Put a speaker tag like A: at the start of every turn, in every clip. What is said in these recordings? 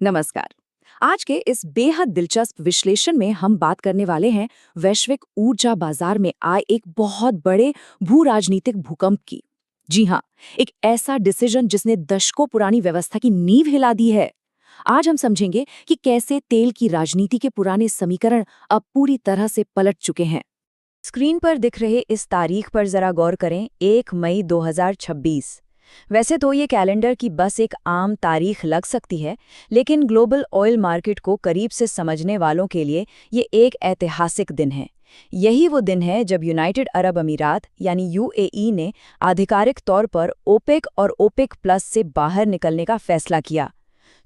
A: नमस्कार। आज के इस बेहद दिलचस्प विश्लेषण में हम बात करने वाले हैं वैश्विक ऊर्जा बाजार में आए एक बहुत बड़े भू राजनीतिक भूकंप की। जी हाँ, एक ऐसा डिसीजन जिसने दशकों पुरानी व्यवस्था की नींव हिला दी है। आज हम समझेंगे कि कैसे तेल की राजनीति के पुराने समीकरण अब पूरी तरह से पलट चुके हैं।
B: स्क्रीन पर दिख रहे इस तारीख पर जरा गौर करें, 1 मई 2026। वैसे तो ये कैलेंडर की बस एक आम तारीख लग सकती है, लेकिन ग्लोबल ऑयल मार्केट को करीब से समझने वालों के लिए ये एक ऐतिहासिक दिन है। यही वो दिन है जब यूनाइटेड अरब अमीरात यानी यूएई ने आधिकारिक तौर पर ओपेक और ओपेक प्लस से बाहर निकलने का फैसला किया।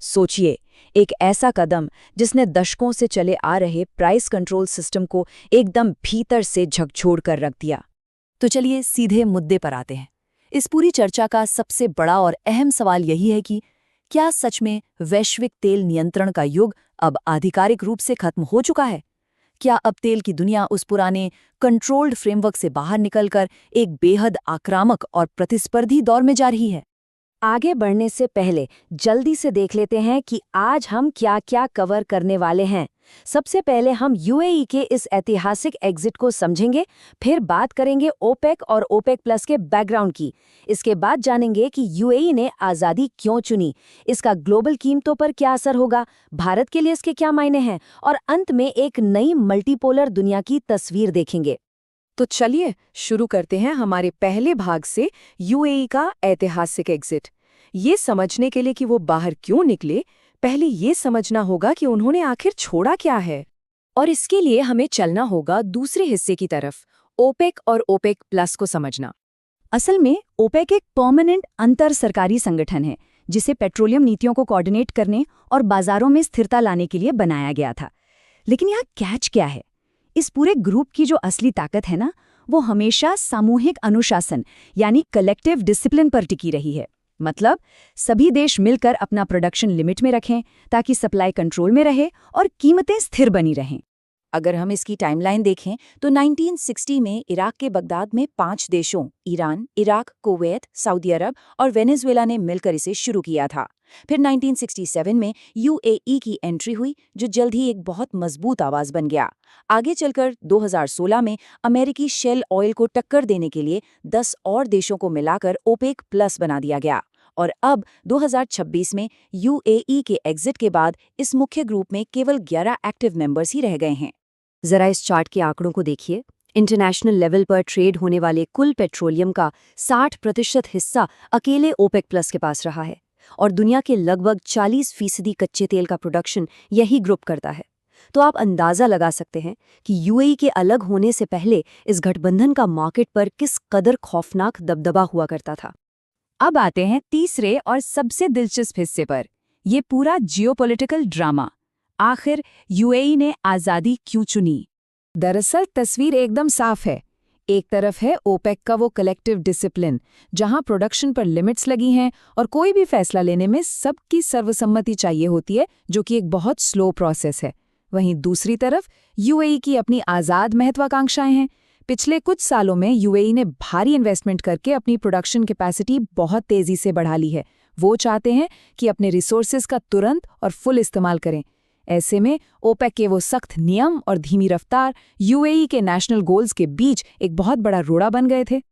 B: सोचिए, एक ऐसा कदम जिसने दशकों से चले आ रहे प्राइस कंट्रोल सिस्टम को एकदम भीतर से झकझोर कर रख दिया।
A: तो चलिए सीधे मुद्दे पर आते हैं। इस पूरी चर्चा का सबसे बड़ा और अहम सवाल यही है कि क्या सच में वैश्विक तेल नियंत्रण का युग अब आधिकारिक रूप से खत्म हो चुका है? क्या अब तेल की दुनिया उस पुराने कंट्रोल्ड फ्रेमवर्क से बाहर निकलकर एक बेहद आक्रामक और प्रतिस्पर्धी दौर में जा रही है?
B: आगे बढ़ने से पहले जल्दी से देख लेते हैं कि आज हम क्या-क्या कवर करने वाले हैं। सबसे पहले हम यूएई के इस ऐतिहासिक एग्जिट को समझेंगे, फिर बात करेंगे ओपेक और ओपेक प्लस के बैकग्राउंड की। इसके बाद जानेंगे कि यूएई ने आज़ादी क्यों चुनी, इसका ग्लोबल कीमतों पर क्या असर होगा, भारत के लिए इसके क्या मायने हैं, और अंत में एक नई मल्टीपोलर दुनिया की तस्वीर देखेंगे।
A: तो चलिए शुरू करते हैं हमारे पहले भाग से, यूएई का ऐतिहासिक एग्जिट। ये समझने के लिए कि वो बाहर क्यों निकले, पहले ये समझना होगा कि उन्होंने आखिर छोड़ा क्या है। और इसके लिए हमें चलना होगा दूसरे हिस्से की तरफ, ओपेक और ओपेक प्लस को समझना।
B: असल में ओपेक एक परमानेंट अंतर सरकारी संगठन है जिसे पेट्रोलियम नीतियों को कोऑर्डिनेट करने और बाजारों में स्थिरता लाने के लिए बनाया गया था। लेकिन यहाँ कैच क्या है? इस पूरे ग्रुप की जो असली ताकत है ना, वो हमेशा सामूहिक अनुशासन यानी कलेक्टिव डिसिप्लिन पर टिकी रही है। मतलब सभी देश मिलकर अपना प्रोडक्शन लिमिट में रखें ताकि सप्लाई कंट्रोल में रहे और कीमतें स्थिर बनी रहें।
A: अगर हम इसकी टाइमलाइन देखें तो 1960 में इराक के बगदाद में 5 देशों ईरान, इराक, कुवैत, सऊदी अरब और वेनेजुएला ने मिलकर इसे शुरू किया था। फिर 1967 में यूएई की एंट्री हुई, जो जल्द ही एक बहुत मजबूत आवाज बन गया। आगे चलकर 2016 में अमेरिकी शेल ऑयल को टक्कर देने के लिए 10 और देशों को मिलाकर ओपेक प्लस बना दिया गया। और अब 2026 में यूएई के एग्जिट के बाद इस मुख्य ग्रुप में केवल 11 एक्टिव मेंबर्स ही रह गए हैं।
B: जरा इस चार्ट के आंकड़ों को देखिए। इंटरनेशनल लेवल पर ट्रेड होने वाले कुल पेट्रोलियम का 60% हिस्सा अकेले ओपेक प्लस के पास रहा है और दुनिया के लगभग 40% कच्चे तेल का प्रोडक्शन यही ग्रुप करता है। तो आप अंदाजा लगा सकते हैं कि यूएई के अलग होने से पहले इस गठबंधन का मार्केट पर किस कदर खौफनाक दबदबा हुआ करता था। अब आते हैं तीसरे और सबसे दिलचस्प हिस्से पर, ये पूरा जियोपॉलिटिकल ड्रामा। आखिर यूएई ने आज़ादी क्यों चुनी?
A: दरअसल तस्वीर एकदम साफ है। एक तरफ है ओपेक का वो कलेक्टिव डिसिप्लिन, जहां प्रोडक्शन पर लिमिट्स लगी हैं और कोई भी फैसला लेने में सबकी सर्वसम्मति चाहिए होती है, जो कि एक बहुत स्लो प्रोसेस है। वहीं दूसरी तरफ यूएई की अपनी आज़ाद महत्वाकांक्षाएं हैं। पिछले कुछ सालों में यूएई ने भारी इन्वेस्टमेंट करके अपनी प्रोडक्शन कैपेसिटी बहुत तेजी से बढ़ा ली है। वो चाहते हैं कि अपने रिसोर्सेज का तुरंत और फुल इस्तेमाल करें। ऐसे में ओपेक के वो सख्त नियम और धीमी रफ्तार यूएई के नेशनल गोल्स के बीच एक बहुत बड़ा रोड़ा बन गए थे।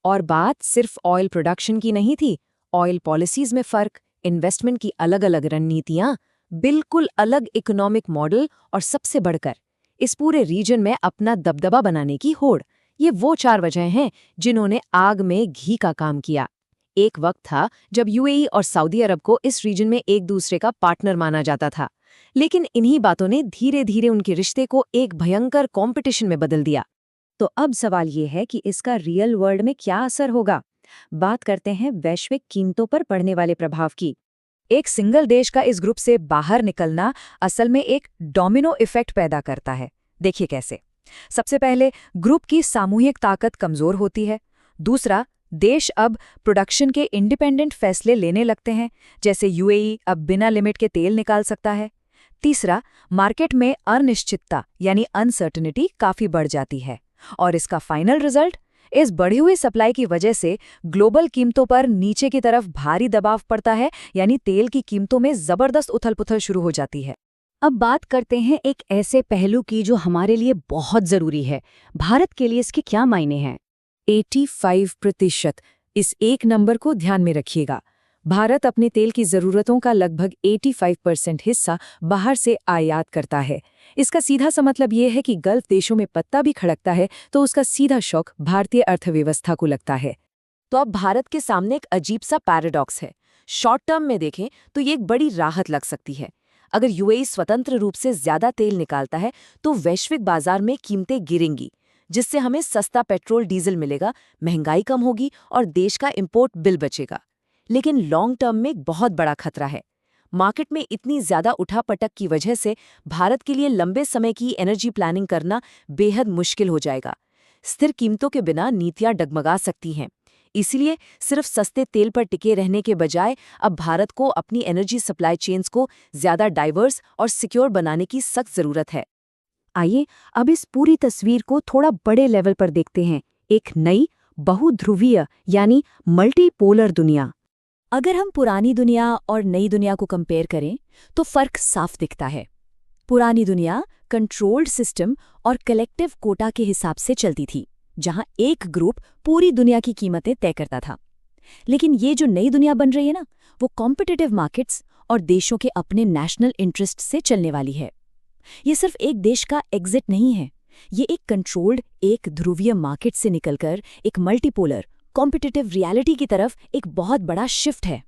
A: और बात सिर्फ ऑयल प्रोडक्शन की नहीं थी। ऑयल पॉलिसीज में फर्क, इन्वेस्टमेंट की अलग अलग रणनीतियां, बिल्कुल अलग इकोनॉमिक मॉडल और सबसे बढ़कर इस पूरे रीजन में अपना दबदबा बनाने की होड़। ये वो 4 वजह हैं जिन्होंने आग में घी का काम किया। एक वक्त था जब यूएई और सऊदी अरब को इस रीजन में एक दूसरे का पार्टनर माना जाता था, लेकिन इन्हीं बातों ने धीरे धीरे उनके रिश्ते को एक भयंकर कंपटीशन में बदल दिया। तो अब सवाल ये है कि इसका रियल वर्ल्ड में क्या असर होगा। बात करते हैं वैश्विक कीमतों पर पड़ने वाले प्रभाव की। एक सिंगल देश का इस ग्रुप से बाहर निकलना असल में एक डोमिनो इफेक्ट पैदा करता है। देखिए कैसे। सबसे पहले ग्रुप की सामूहिक ताकत कमजोर होती है। दूसरा, देश अब प्रोडक्शन के इंडिपेंडेंट फैसले लेने लगते हैं, जैसे यूएई अब बिना लिमिट के तेल निकाल सकता है। तीसरा, मार्केट में अनिश्चितता यानी अनसर्टेनिटी काफी बढ़ जाती है। और इसका फाइनल रिजल्ट,
B: इस बढ़ी हुई सप्लाई की वजह से ग्लोबल कीमतों पर नीचे की तरफ भारी दबाव पड़ता है, यानी तेल की कीमतों में जबरदस्त उथल-पुथल शुरू हो जाती है। अब बात करते हैं एक ऐसे पहलू की जो हमारे लिए बहुत जरूरी है। भारत के लिए इसके क्या मायने हैं?
A: 85%। इस एक नंबर को ध्यान में रखिएगा। भारत अपने तेल की जरूरतों का लगभग 85% हिस्सा बाहर से आयात करता है। इसका सीधा सा मतलब ये है कि गल्फ देशों में पत्ता भी खड़कता है तो उसका सीधा शॉक भारतीय अर्थव्यवस्था को लगता है।
C: तो अब भारत के सामने एक अजीब सा पैराडॉक्स है। शॉर्ट टर्म में देखें तो ये एक बड़ी राहत लग सकती है। अगर यूएई स्वतंत्र रूप से ज्यादा तेल निकालता है तो वैश्विक बाजार में कीमतें गिरेंगी, जिससे हमें सस्ता पेट्रोल डीजल मिलेगा, महंगाई कम होगी और देश का इंपोर्ट बिल बचेगा। लेकिन लॉन्ग टर्म में एक बहुत बड़ा खतरा है। मार्केट में इतनी ज्यादा उठापटक की वजह से भारत के लिए लंबे समय की एनर्जी प्लानिंग करना बेहद मुश्किल हो जाएगा। स्थिर कीमतों के बिना नीतियां डगमगा सकती हैं। इसीलिए सिर्फ सस्ते तेल पर टिके रहने के बजाय अब भारत को अपनी एनर्जी सप्लाई चेन्स को ज्यादा डाइवर्स और सिक्योर बनाने की सख्त जरूरत है।
B: आइए अब इस पूरी तस्वीर को थोड़ा बड़े लेवल पर देखते हैं। एक नई बहुध्रुवीय यानी मल्टीपोलर दुनिया। अगर हम पुरानी दुनिया और नई दुनिया को कंपेयर करें तो फर्क साफ दिखता है। पुरानी दुनिया कंट्रोल्ड सिस्टम और कलेक्टिव कोटा के हिसाब से चलती थी, जहां एक ग्रुप पूरी दुनिया की कीमतें तय करता था। लेकिन ये जो नई दुनिया बन रही है ना, वो कॉम्पिटिटिव मार्केट्स और देशों के अपने नेशनल इंटरेस्ट से चलने वाली है। ये सिर्फ एक देश का एग्जिट नहीं है, ये एक कंट्रोल्ड एक ध्रुवीय मार्केट से निकलकर एक मल्टीपोलर कॉम्पिटिटिव रियलिटी की तरफ एक बहुत बड़ा शिफ्ट है।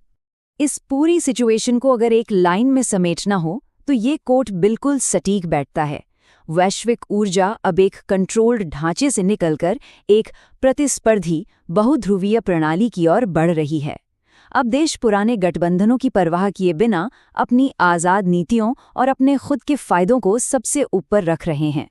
B: इस पूरी सिचुएशन को अगर एक लाइन में समेटना हो तो ये कोट बिल्कुल सटीक बैठता है। वैश्विक ऊर्जा अब एक कंट्रोल्ड ढांचे से निकलकर एक प्रतिस्पर्धी बहुध्रुवीय प्रणाली की ओर बढ़ रही है। अब देश पुराने गठबंधनों की परवाह किए बिना अपनी आज़ाद नीतियों और अपने खुद के फायदों को सबसे ऊपर रख रहे हैं।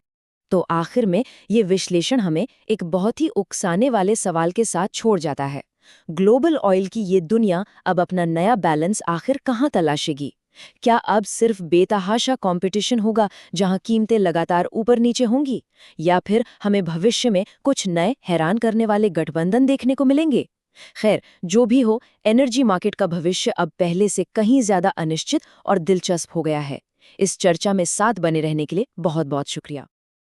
C: तो आखिर में ये विश्लेषण हमें एक बहुत ही उकसाने वाले सवाल के साथ छोड़ जाता है। ग्लोबल ऑयल की ये दुनिया अब अपना नया बैलेंस आखिर कहाँ तलाशेगी? क्या अब सिर्फ बेतहाशा कंपटीशन होगा जहां कीमतें लगातार ऊपर नीचे होंगी, या फिर हमें भविष्य में कुछ नए हैरान करने वाले गठबंधन देखने को मिलेंगे? खैर, जो भी हो, एनर्जी मार्केट का भविष्य अब पहले से कहीं ज्यादा अनिश्चित और दिलचस्प हो गया है। इस चर्चा में साथ बने रहने के लिए बहुत बहुत शुक्रिया।